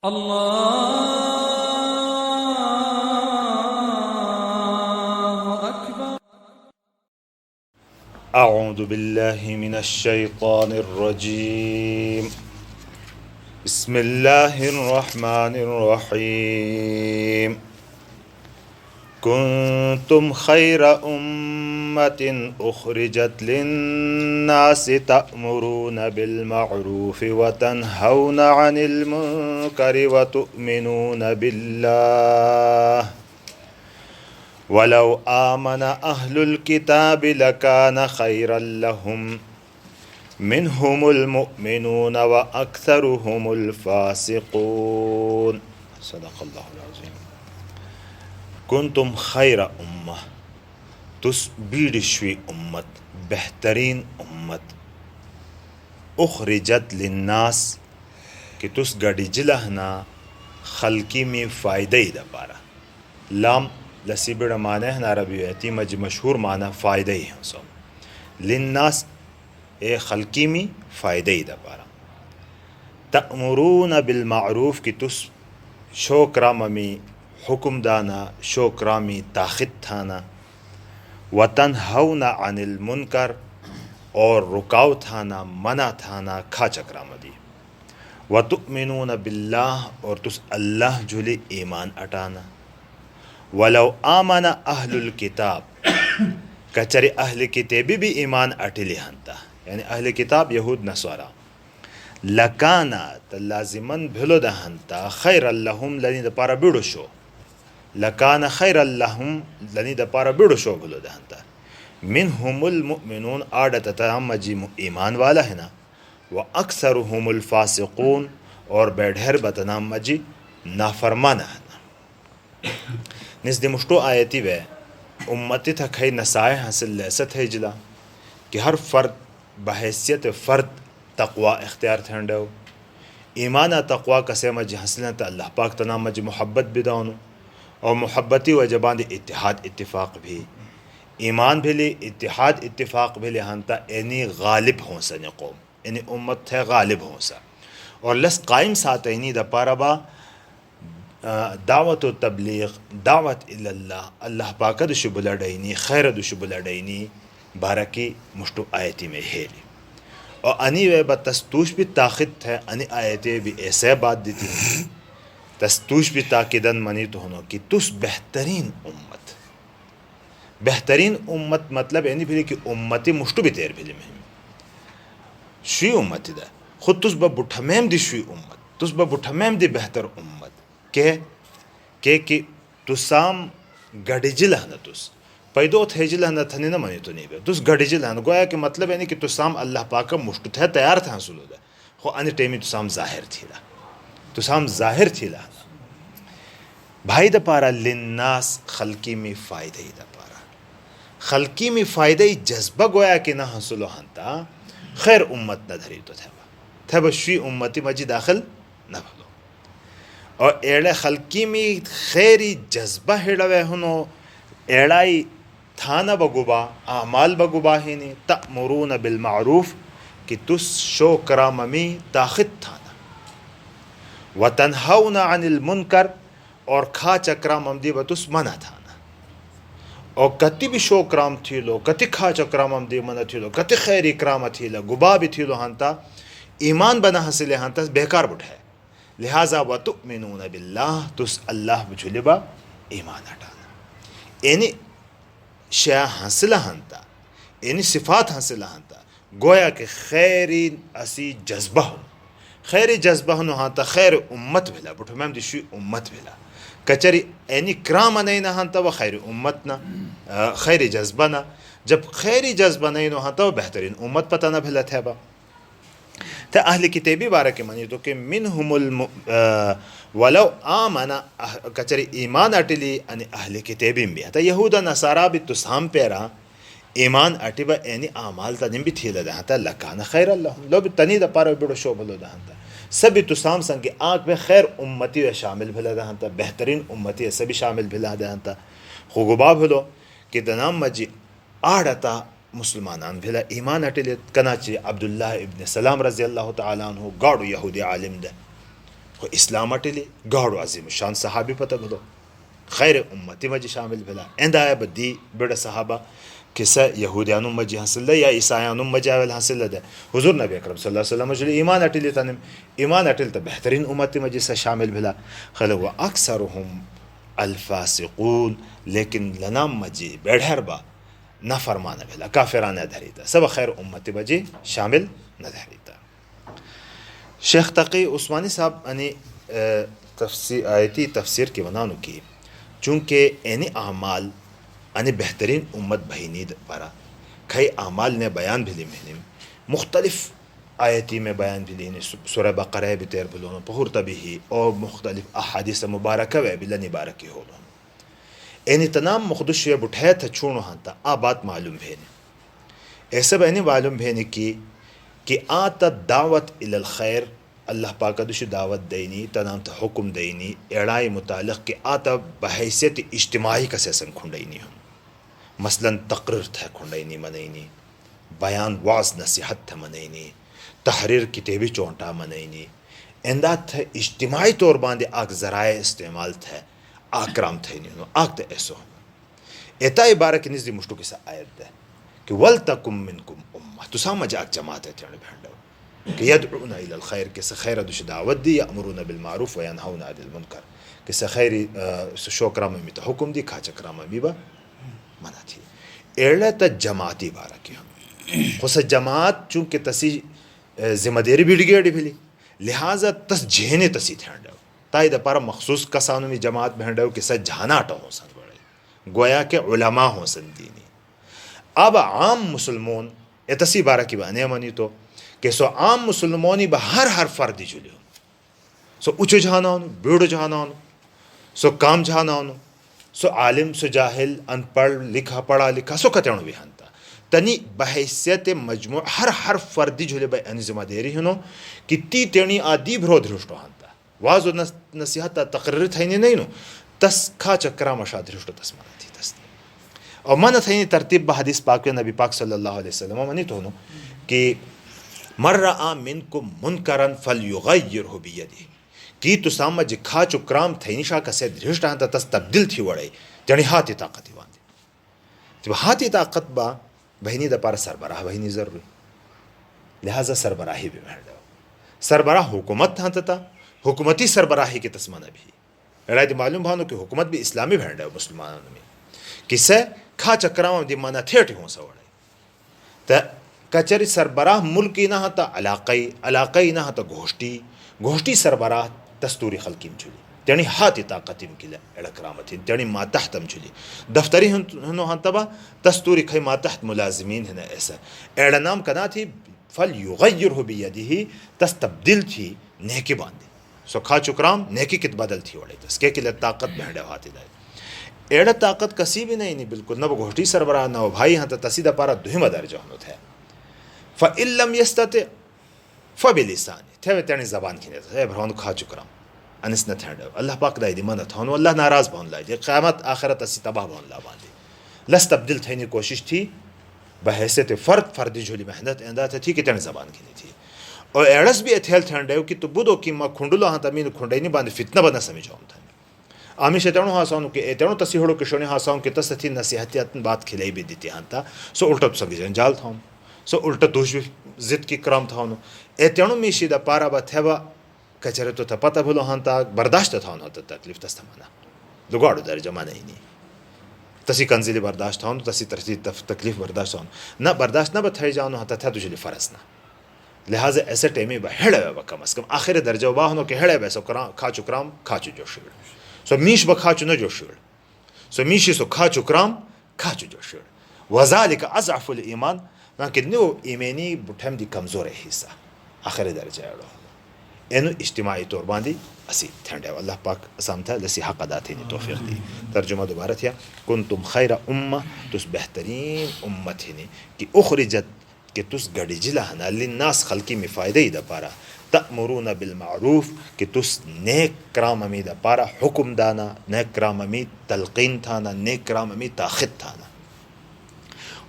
अल्लाहु अकबर। अऊज़ु बिल्लाहि मिनश शैतानिर रजीम। बिस्मिल्लाहिर रहमानिर रहीम। कुंतुम खैरा उम्मतिन उखरिजत लिन्नासि तअमुरूना बिल मअरूफि व तनहौना अनिल मुनकरि व तु'मिनूना बिल्लाह वलौ आमना अहलुल किताबि लकान खैरल लहुम मिनहुमुल मुमिनून व अक्सरुहुमुल फासिकून। सदक़ल्लाहुल अज़ीम। कुंतुम खैरा उम्मह, तुस बीड़िशवी उम्मत, बेहतरीन उम्मत, उखरिजत लिन्नास, कि तुस गड़ी जिलहना खल्की में फ़ायदे दपारा। लाम लसीबड़ माने है अरबी वैती मज मशहूर माना फ़ायदे ही सो लिन्नास ए खल्की में फ़ायदे दपारा। तअमुरून बिल मारूफ, कि तुस शोकरा ममी हुक्म दाना, शोकरा में ताखिद थाना, व तनहौना अनिल मुनकर, और रुकाव थाना, मना थाना खा चक्रा मदी, व तु'मिनून बिल्लाह, और तुस अल्लाह जुले ईमान अटाना। वलौ आमना अहलुल किताब, कचरे अहल किताबी भी ईमान अटिली हंता, यानी अहल किताब यहूद नस्वारा, लकाना त लाजिमन भिलो दहंता, खैर अल्लहुम लनी द पारा बिड़ो शो, लकाना खैर अल्लहुम लनी द पारा बिड़ो शो भिलो दहंता, मिनहुमुल मुमिनून, आडत तमाम मजी ईमान वाला है ना, व अक्सरुहुमुल फासिकून, और बेढेर बतनाम मजी नाफरमाना है ना। निस्दी मुश्तो आयती वे उम्मती था खई नसाए हासिल लैसत है जिला कि हर फ़र्द बहैसियत फ़र्द तक़वा इख्तियार थेंडो, ईमान तक़वा कसे मज हंसलें तो अल्लाह पाक तना मज मोहब्बत बिदानो, और मोहब्बती व जबान इत्तिहाद इत्तिफ़ाक़ भी, ईमान भिली इत्तिहाद इत्तिफ़ाक़ भिली हंता एनी गालिब हों सने कौम, एनी उम्मत है गालिब हों सा, और लस कायम साथ एनी दपारबा दावत व तबलीग, दावत इल्लल्लाह, अल्लाह पाक दुशुबुलडैनी, खैर दुशुबुलडैनी बारकी मुश्तो आयती में हेली, और अनी वे बतस्तूश भी ताक़िद है, अनी आयतें भी ऐसे बात देती हैं, तस्तूश भी ताक़िदन मनी तो होनो कि तुस बेहतरीन उम्मत, बेहतरीन उम्मत मतलब यानी फिर कि उम्मती मुश्तो भी तेर भिली में शुई उम्मती दा खुद तुस बुठमेम दी शुई उम्मत, तुस बुठमेम दी बेहतर उम्मत के कि तुसाम गडिजिल हन, तुस पैदो थेजिल हन थनी न मनी तो नहीं बे, तुस गडिजिल हन, गोया कि मतलब यानी कि तुसाम अल्लाह पाक मुश्तो थे तैयार था सुलो दे, खो अने टेमी तुसाम ज़ाहिर थीला, तुसाम ज़ाहिर थीला भाई द पारा लिन्नास खल्की में फ़ायदे द पारा, खल्की में फ़ायदे जज्बा गोया कि ना हंसलो हंता खैर उम्मत न धरी तो थे बश्वी उम्मती मजी दाखिल न भलो, और एड़े खल्की में खैरी जज्बा हेड़वे हनो, एड़ाई थाना बगुबा आमाल बगुबा ही नहीं, तअमुरून बिल मारूफ, कि तुस शोकरा ममी ताखिद थाना, व तनहौना अनिल मुनकर, और खा चक्रा ममदी बतुस मना थाना, और कति भी शोकराम थी लो, कति खा चक्रा ममदी मना थी लो, कति खैर इकराम थी लो, गुबा भी थी लो हंता ईमान बना हंसले हंता बेकार बुठाए, लिहाजा व तु'मिनून बिल्लाह, तुस अल्लाह बुझुलिबा ईमान हटाना, यानी शया हंसला हंता, यानी सिफात हंसला हंता, गोया कि खैरी असी जज्बा हो, खैरी जज्बा हो हंता खैर उम्मत भेला, बुठमेम दिशुई उम्मत भेला, कचरी यानी क्राम नहीं ना हंता व खैरी उम्मत ना खैरी जज्बा ना, जब खैरी जज्बा नहीं नो हंता व बेहतरीन उम्मत पता ना भेला थे बा तो अहल किताबी बारा के मनी तो कि मिनहुमुल वलौ आमना, कचरी ईमान अटिली अनि अहल किताबी भी था यहूदा नसारा भी तुसाम पेरा ईमान अटिबा यानी आमाल तनिम भी थी लदा लकान खैर अल्लाह लो भी तनी द पार बड़ो शो भलो दहंता सभी तुसाम संग आँख में खैर उम्मती व शामिल भला दहंता, बेहतरीन उम्मती सभी शामिल भला दहंता, खुगुबा भलो कि दनाम मजी आड़ता मुसलमानान भेला ईमान अटिले कनाची अब्दुल्लाह इब्न सलाम रज़ी अल्लाह तआला अन्हु गाड़ो यहूदी आलिम दे हो इस्लाम अटली गाड़ो अजीम शान सहाबी पता बदो खैर उम्मती मजी शामिल भला एंदा बदी बड़ा सहाबा किसा यहूदियानुम मजी हासिल या ईसायानुम मजी आवल हासिल दे हुजूर नबी अकरम सल्लल्लाहु अलैहि वसल्लम जो ईमान अटली तनम ईमान अटल त बेहतरीन उम्मती मजी से शामिल भला खल व अक्सरहुम अल्फासिकून लेकिन लनाम मजी बेढ़रबा ना फरमाना भला काफिराना धरीता सब खैर उम्मती मजी शामिल न धरीता। शेख तकी उस्मानी साहब यानी तफसीर आयती तफसीर के बनानु की चूँकि एनी अमाल यानी बेहतरीन उम्मत बहनीद परा कई अमाल ने बयान भी ली मैंने मुख्तलिफ आयती में बयान भी ली सूरह बकरा भी तेर बोलो पहुर तभी और मुख्तलिफ अहादीस मुबारक व बिलनी बारकी हो एनी तनाम मुखदुश बुठे था छूण हाँ आ बात मालूम भेने ऐसा बहनी मालूम भेने की कि आत दावत इलल खैर अल्लाह पाक दुश दावत देनी तनाम त हुक्म देनी एड़ाई मुतालिक कि आता बहैसियत इज्तिमाई का सेसन खुंडैनी हम मसलन तकरीर था खुंडैनी मनैनी बयान वाज नसीहत था मनैनी तहरीर किताबी चौंटा मनैनी एंदा था इज्तिमाई तौर बांधे आग ज़राए इस्तेमाल था आक्राम थे नहीं आग तो ऐसो एता इबारत की निज़ी मुश्तु किसा आयत है कि वल तकुम मिनकुम उम्मा तो समझ आग जमात है तेरे भेंडो कि यदउना इलल खैर के से खैर दुश दावत दी यअमुरुना बिल मारूफ व यनहौना अनिल मुनकर के से खैरी शोकरा में तो हुक्म दी खाचकरा में भी बा मना थी एड़े त जमाती बारा की हम खुश जमात चूँकि तसी जिम्मेदारी बिड़गेड़ी भिली लिहाजा तस झेने तसी थेंडो ताई द पर मखसूस कसानों में जमात भेंडो कि से झानाट हो सन बड़े गोया के उलमा हो सन दीनी अब आम मुसलमान एतसी बारा की बाने मनी तो कि सो आम मुसलमानी हर फर्दी जुलियो सो उच्च जहाना बेड़ो जहाना सो काम जहाना सो आलिम सो जाहिल अनपढ़ लिखा पढ़ा लिखा सो कतण भी हंता तनी बहैसियत मजमू हर फर्दी झुले बाई अन जिम्मेदारी हनो कि ती तेणी आदि भ्रो धृष्टो हंता वाजो नसीहत तकरीर थैनी नहीं नो तस खा चक्रा मशा धृष्टो तस मना थी तस और मन थैनी तरतीब बहदीस पाक नबी पाक सल्लल्लाहु अलैहि वसल्लम मनी तो नो कि मर्रा मिनकुम मुनकरन फलयुगय्यिरहु बियदिही की तो समझ खा चुक्राम थैनिशा कसे धृष्ट हंता तस तब्दील थी वड़े जणी हाथी ताकत वांदे जब हाथी ताकत बा बहनी द पार सरबराह बहनी जरूरी लिहाजा सरबराही भी बैठ सरबराह हुकूमत हंतता हुकूमती सरबराही के तस्माना भी राय मालूम भानो कि हुकूमत भी इस्लामी बैठ मुसलमानों में किसे खा चक्राम दिमाना थेट हो सवड़े त कचरी सरबराह मुल्की ना हता अलाक़ई ना हता घोष्टी सरबराह दस्तूरी खलकीम चुली तेणी हाथी ताकतिम किला एड़क्रामथिन तेणी मातहतम चुली दफ्तरी हनो हंतबा दस्तूरी खै मातहत मुलाजिमीन है ऐसा एड़ा नाम कना थी फल युगय्यिरहु बियदिही तस तब्दील थी नेकी बांधी सो खा चुकराम नेकी कित बदल थी वड़े तस के किला ताकत भेड़े हाथी दाए एड़ा ताकत कसी भी नहीं बिल्कुल न घोष्टी सरबराह न भाई हंता तसीदा पारा दुहिमा दर्जा हनो थे फ़इल्लम यस्तति फ़बिलिसानी थे तेणी ज़बान की ने भरवान खा चुकराम अनिस न थे अल्लाह पाक दाई मन थानो अल्लाह नाराज़ भवन लाई क़यामत आखिरत असी तबाह भवन ला बांधी लस तब्दील थैनी कोशिश थी बहैसियत फर्दी झोली मेहनत एंदा थी कि तेणी ज़बान की थी और एड़स भी एथेल थे कि तो बुदो कि माँ खुंडुलो हाँ तमीन खुंडई नहीं बांधे फितना बना समझाऊँ था आमिश तेणु हासाऊँ कि तेणु तसी होड़ो किशोनी हासाऊँ कि तस थी नसीहतियात बात खिलाई भी दी हाँ था सो उल्टा तो संगी जंजाल था सो उल्टा दोष भी जिद की क्रम था ए तेणु मीशी द पारा बा थेबा कचरे तो था पता भलो हाँ ता बर्दाश्त था तकलीफ तस मना दुगाड़ो दर्जा माना ही नहीं तसी कंजिली बर्दाश्त था तसी तरसी तकलीफ बर्दाश्त था ना बर्दाश्त ना बथाई जानो हाँ था तुझे फ़र्ज ना लिहाजा ऐसे टाइम बा हेड़े बा कम अज़ कम आखिर दर्जा बा हो कि हेड़े बैसो खा चुकराम खाचु जो शीड़ सो मीश ब खाचु न जो शीड़ सो मीशी सो खा चुकराम खाचु जो शीड़ वज़ालिका अज़अफ़ुल ईमान ना कि नो ईमानी बुठम दी कमज़ोर हिस्सा आखिर दर्जा एड़ो एनु इज्तिमाई तौर बांधी असी थेंडे अल्लाह पाक असाम था लसी हक अदा थे तौफीक दी तर्जुमा दोबारा थिया कुंतुम खैरा उम्मा तुस बेहतरीन उम्मत हिनी कि उखरिजत कि तुस गड़ी जिला हना लिन्नास खल्की में फ़ायदे ही दा पारा तअमुरूना बिल मारूफ कि तुस नेक कराम अमी दा पारा हुक्म दाना नेक कराम अमी तलकीन थाना नेक कराम अमी ताखिद थाना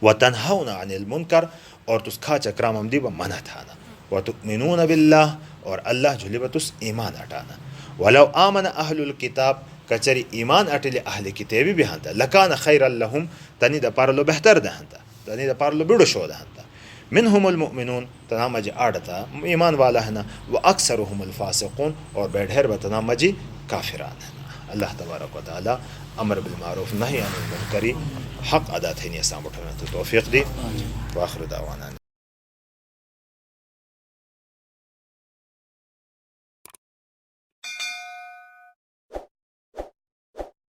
व तनहाउना अनिल मुनकर और तुस खा चक्राम अमदी व मना थाना व तुमिनून बिल्लाह और अल्लाह झुली बतुस ईमान अटाना वलो आमन अहलुल किताब कचरी ईमान अटिले अहले किताबी भी हंता लकान खैर लहुम तनी द पारलो बेहतर दहंता तनी द पारलो बिड़ो शो दहंता मिनहुमुल मुमिनून तना मजी आड़ता ईमान वाला है ना व अक्सरुहुमुल फासिकून और बेढेर बतना मजी काफिरान है ना। अल्लाह तबारक व तआला अमर बिल मारूफ नही अनिल मुनकरी हक अदा थे साम उठने तो तौफीक दी। व आखिर दावाना।